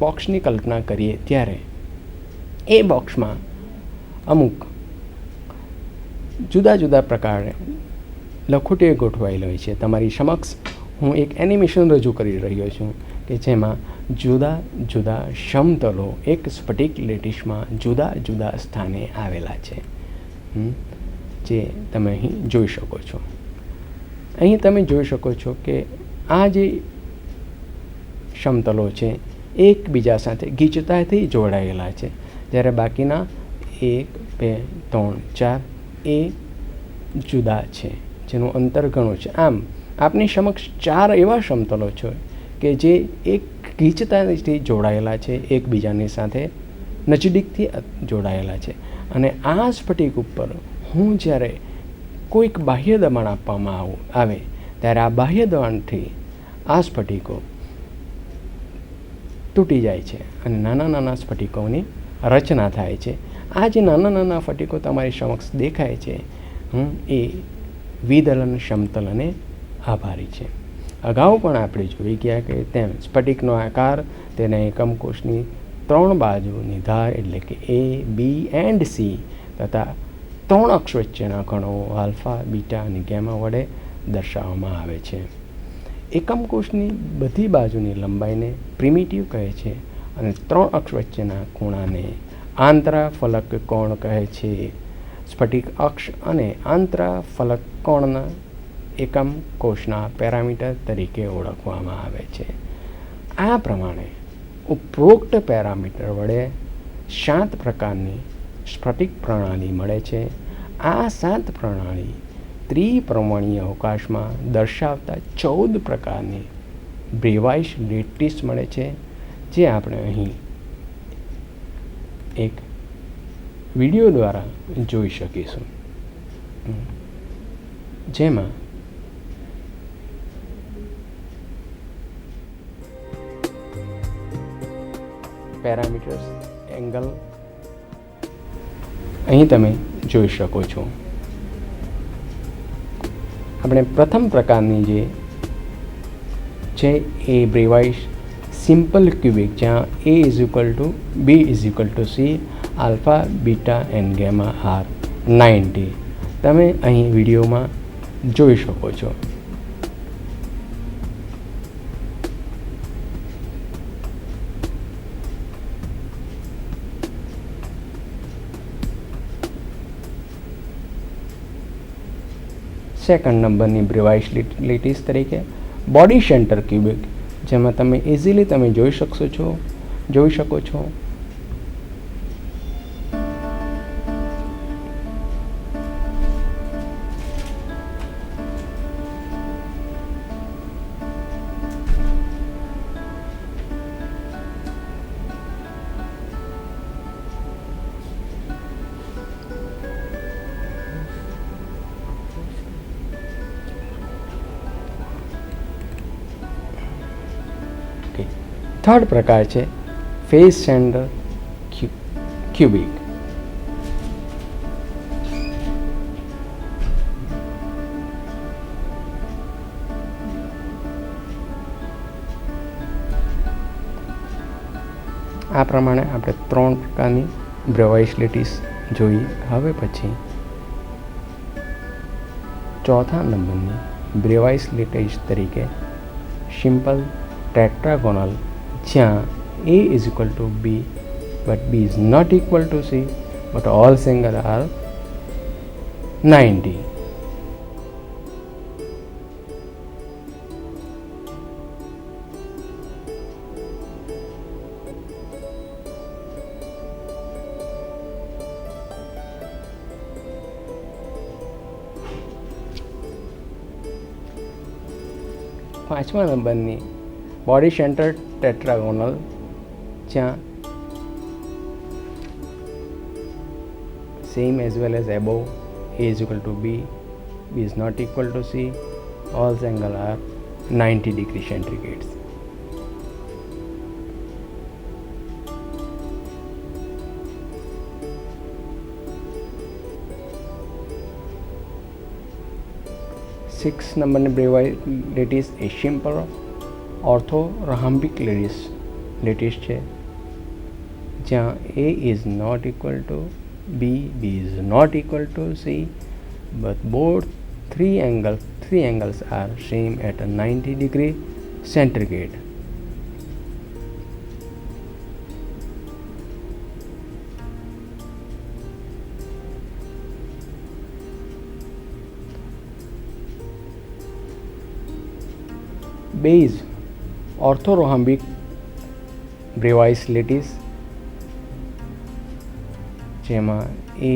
બોક્સની કલ્પના કરીએ ત્યારે એ બોક્સમાં અમુક જુદા જુદા પ્રકારે લખોટીઓ ગોઠવાયેલી હોય છે. તમારી સમક્ષ હું એક એનિમેશન રજૂ કરી રહ્યો છું કે જેમાં જુદા જુદા સમતલો એક સ્ફટિક લેટિસમાં જુદા જુદા સ્થાને આવેલા છે, જે તમે અહીં જોઈ શકો છો. અહીં તમે જોઈ શકો છો કે આ જે સમતલો છે એકબીજા સાથે ગીચતાથી જોડાયેલા છે, જ્યારે બાકીના 1, 2, 3, 4 એ જુદા છે, જેનું અંતર ઘણું છે. આમ આપની સમક્ષ 4 એવા સમતલો છે કે જે એક ગીચતાથી જોડાયેલા છે, એકબીજાની સાથે નજદીકથી જોડાયેલા છે. અને આ સ્ફટિક ઉપર હું જ્યારે કોઈક બાહ્ય દબાણ આપવામાં આવે ત્યારે આ બાહ્ય દબાણથી આ સ્ફટિકો તૂટી જાય છે અને નાના નાના સ્ફટિકોની રચના થાય છે. આ જે નાના નાના સ્ફટિકો તમારી સમક્ષ દેખાય છે એ વિદલન સમતલને આભારી છે. અગાઉ પણ આપણે જોઈ ગયા કે તેમ સ્ફટિકનો આકાર તેને એકમકોષની 3 બાજુની ધાર એટલે કે A, B એન્ડ C તથા 3 અક્ષ વચ્ચેના કણો આલ્ફા, બીટા અને ગેમા વડે દર્શાવવામાં આવે છે. એકમકોષની બધી બાજુની લંબાઈને પ્રિમિટિવ કહે છે અને 3 અક્ષ વચ્ચેના ખૂણાને આંતરાફલક કોણ કહે છે. સ્ફટિક અક્ષ અને આંતરાફલક કોણના એકમકોષના પેરામીટર તરીકે ઓળખવામાં આવે છે. આ પ્રમાણે ઉપરોક્ત પેરામીટર વડે 7 પ્રકારની સ્ફટિક પ્રણાલી મળે છે. આ 7 પ્રણાલી ત્રિપરિમાણીય અવકાશમાં દર્શાવતા 14 પ્રકારની બ્રેવાઇસ લેટિસ મળે છે, જે આપણે અહીં એક વિડીયો દ્વારા જોઈ શકીશું, જેમાં પેરામીટર્સ એંગલ અહીં તમે જોઈ શકો છો. આપણે પ્રથમ પ્રકારની જે છે એ બ્રેવાઇસ સિમ્પલ ક્યુબિક, જ્યાં A=B=C, alpha, beta and gamma are 90 તમે અહીં વિડીયોમાં જોઈ શકો છો. સેકન્ડ નંબરની બ્રેવાઇસ લેટિસ તરીકે બોડી સેન્ટર ક્યુબિક, જેમાં તમે ઇઝીલી તમે જોઈ શકો છો થર્ડ પ્રકાર છે ફેસ સેન્ટર ક્યુબિક. આ પ્રમાણે આપણે 3 પ્રકારની બ્રેવાઇસ લેટિસ જોઈ. હવે પછી ચોથા નંબરની બ્રેવાઇસ લેટિસ તરીકે સિમ્પલ ટેટ્રાગોનલ, જ્યાં A=B but B is not equal to C but all angles are 90. પાંચમા નંબરની બોડી સેન્ટર ટેટ્રાગોનલ, જ્યાં same as well as above, A=B, B is not equal to C, all angles are 90 degree centigrades. Six number Bravais lattice એ simple orthorhombic lattice, lattice છે જ્યાં A is not equal to B, B is not equal to C, but both three angles are same at a 90 degree centigrade. Base orthorhombic brevis lattice જેમાં A,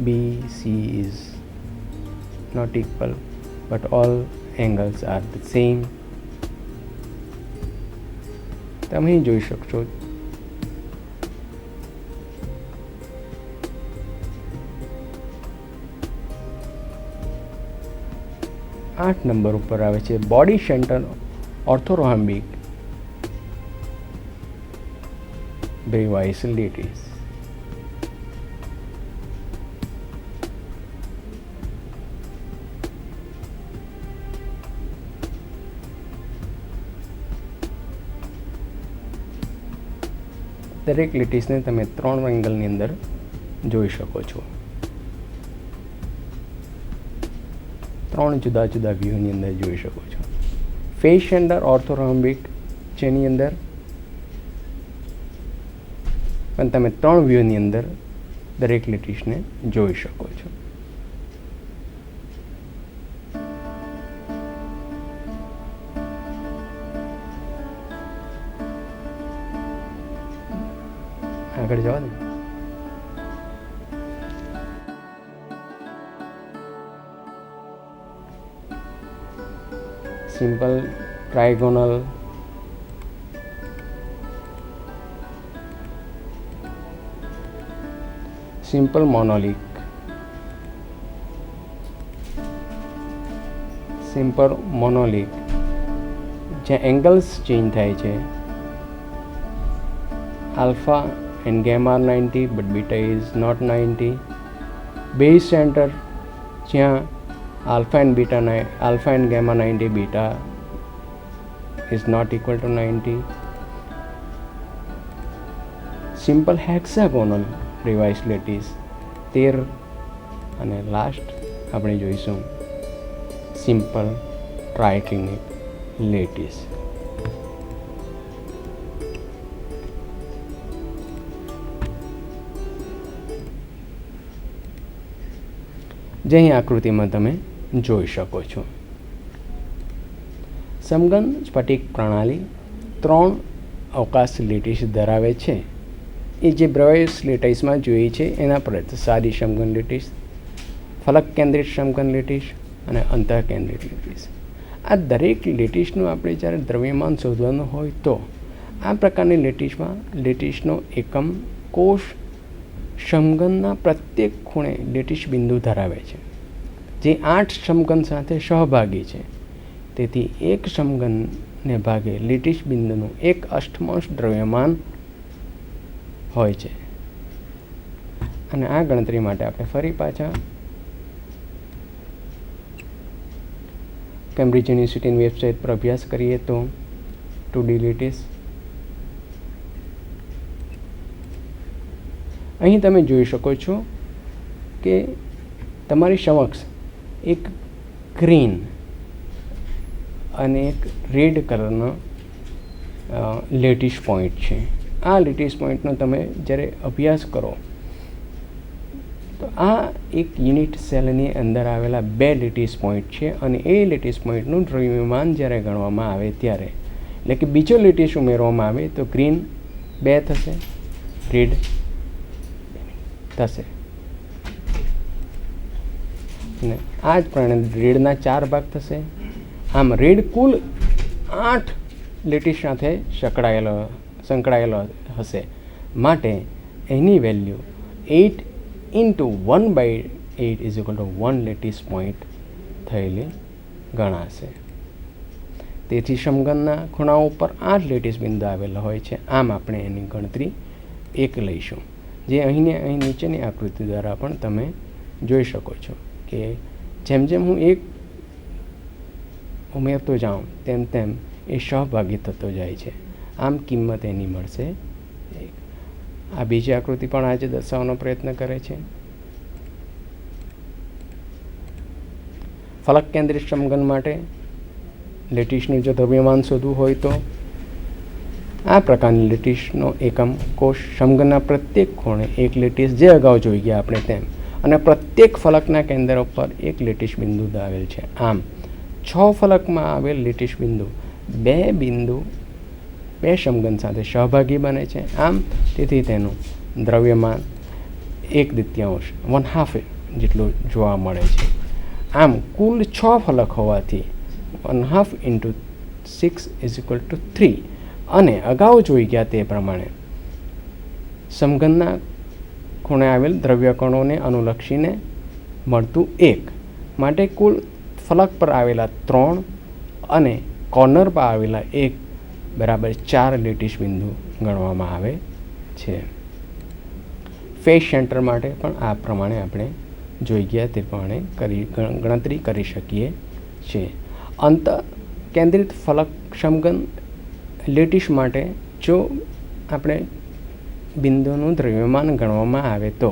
B, C is not equal but all angles are the same. તમે અહીં જોઈ શકશો આઠ number ઉપર આવે છે body centre ઓર્થોરોહામ્બિક બ્રેવાઇસ lattice. દરેક લેટીસને તમે 3 એંગલની અંદર જોઈ શકો છો, 3 જુદા જુદા વ્યૂની અંદર જોઈ શકો છો. ફેસ સેન્ટર ઓર્થોરોમ્બિક જેની અંદર પણ તમે 3 વ્યૂની અંદર દરેક લેટીસને જોઈ શકો છો. આગળ જવા દે. સિમ્પલ ટ્રાયગોનલ, સિમ્પલ મોનોલિક, સિમ્પલ મોનોલિક જ્યાં એંગલ્સ ચેન્જ થાય છે. Alpha and gamma are 90 but beta is not 90. Base center જ્યાં alpha and gamma 90, beta is not equal to 90. Simple hexagonal revised lattice 13 અને લાસ્ટ આપણે જોઈશું સિમ્પલ ટ્રાયક્લિનિક lattice. જે અહીં આકૃતિમાં તમે જોઈ શકો છો. સમઘન સ્ફટિક પ્રણાલી 3 અવકાશ લેટીસ ધરાવે છે. એ જે બ્રેવાઇસ લેટીસમાં જોઈએ છે એના પર સાદી સમઘન લેટીસ, ફલક કેન્દ્રિત સમઘન લેટીસ અને અંતઃ કેન્દ્રિત લેટીસ. આ દરેક લેટીસનું આપણે જ્યારે દ્રવ્યમાન શોધવાનું હોય તો આ પ્રકારની લેટીસમાં લેટીસનો એકમ કોષ સમઘનના પ્રત્યેક ખૂણે લેટીસ બિંદુ ધરાવે છે, જે 8 સમઘન સાથે સહભાગી છે. તેથી એક સમઘનને ભાગે લેટીસ બિંદુનું 1/8 દ્રવ્યમાન હોય છે. અને આ ગણતરી માટે આપણે ફરી પાછા કેમ્બ્રિજ યુનિવર્સિટીની વેબસાઇટ પર અભ્યાસ કરીએ તો 2D લેટીસ અહીં તમે જોઈ શકો છો કે તમારી સમક્ષ એક ગ્રીન અને એક રેડ કલરનો લેટીસ પોઈન્ટ છે. આ લેટીસ પોઈન્ટનો તમે જ્યારે અભ્યાસ કરો તો આ એક યુનિટ સેલની અંદર આવેલા 2 લેટીસ પોઈન્ટ છે અને એ લેટીસ પોઈન્ટનું દ્રવ્યમાન જ્યારે ગણવામાં આવે ત્યારે, એટલે કે બીજો લેટીસ ઉમેરવામાં આવે તો ગ્રીન 2 થશે, રેડ થશે. અને આ જ પ્રમાણે રેડના 4 ભાગ થશે. આમ રેડ કુલ 8 લેટીસ સાથે સંકળાયેલો હશે. માટે એની વેલ્યુ 8 × 1/8 = 1 લેટીસ પોઈન્ટ થયેલી ગણાશે. તેથી સમઘનના ખૂણાઓ ઉપર 8 લેટીસ બિંદુ આવેલા હોય છે. આમ આપણે એની ગણતરી 1 લઈશું, જે અહીં નીચેની આકૃતિ દ્વારા પણ તમે જોઈ શકો છો કે જેમ જેમ હું 1 ઉમેરતો જાઉં તેમ તેમ એ સહભાગી થતો જાય છે. આમ કિંમત એની મળશે 1. આ બીજી આકૃતિ પણ આજે દર્શાવવાનો પ્રયત્ન કરે છે. ફલક કેન્દ્રિત સમઘન માટે લેટીસનું જો દ્રવ્યમાન શોધવું હોય તો આ પ્રકારની લેટીસનો એકમ કોષ સમઘનના પ્રત્યેક ખૂણે એક લેટીસ, જે અગાઉ જોઈ ગયા આપણે તેમ, અને પ્રત્યેક ફલકના કેન્દ્ર ઉપર એક લેટીસ બિંદુ આવેલ છે. આમ 6 ફલકમાં આવેલ લેટીસ બિંદુ બે સમઘન સાથે સહભાગી બને છે. આમ તેથી તેનું દ્રવ્યમાન 1/2 1/2 જેટલું જોવા મળે છે. આમ કુલ 6 ફલક હોવાથી 1/2 × 6 = 3. અને અગાઉ જોઈ ગયા તે પ્રમાણે સમઘનના ખૂણે આવેલ દ્રવ્યકણોને અનુલક્ષીને મળતું 1 માટે કુલ ફલક પર આવેલા 3 અને કોર્નર પર આવેલા 1 બરાબર 4 લેટીસ બિંદુ ગણવામાં આવે છે. ફેસ સેન્ટર માટે પણ આ પ્રમાણે આપણે જોઈ ગયા તે પ્રમાણે ગણતરી કરી શકીએ છીએ. અંત કેન્દ્રિત ફલક સમઘન લેટીસ માટે જો આપણે બિંદુનું દ્રવ્યમાન ગણવામાં આવે તો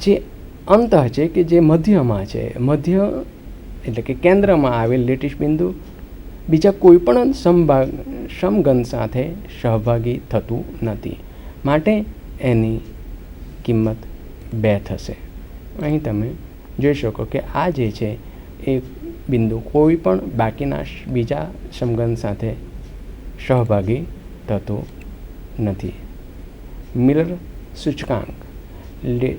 જે અંત છે કે જે મધ્યમાં છે, મધ્ય એટલે કે કેન્દ્રમાં આવેલ લેટીસ બિંદુ બીજા કોઈ પણ સમઘન સાથે સહભાગી થતું નથી, માટે એની કિંમત 2 થશે. અહીં તમે જોઈ શકો કે આ જે છે એ બિંદુ કોઈ પણ બાકીના બીજા સમઘન સાથે સહભાગી થતું નથી. મિલર સૂચકાંક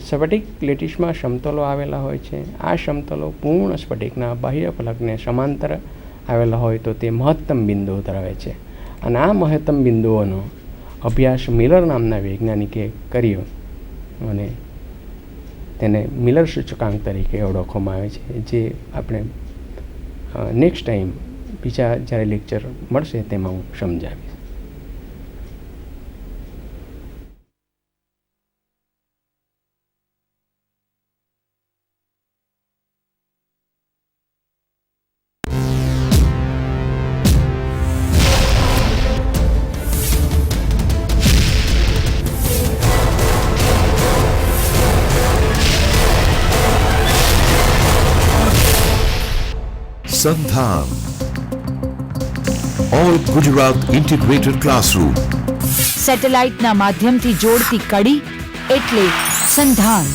સ્ફટિક લેટીસમાં સમતલો આવેલા હોય છે. આ સમતલો પૂર્ણ સ્ફટિકના બાહ્ય ફલકને સમાંતર આવેલા હોય તો તે મહત્તમ બિંદુઓ ધરાવે છે. અને આ મહત્તમ બિંદુઓનો અભ્યાસ મિલર નામના વૈજ્ઞાનિકે કર્યો અને તેને મિલર સૂચકાંક તરીકે ઓળખવામાં આવે છે, જે આપણે નેક્સ્ટ ટાઈમ બીજા જ્યારે લેક્ચર મળશે તેમાં હું સમજાવીશ. સંધાન ઓલ ગુજરાત ઇન્ટિગ્રેટેડ ક્લાસરૂમ. સેટેલાઇટના માધ્યમથી જોડતી કડી એટલે સંધાન.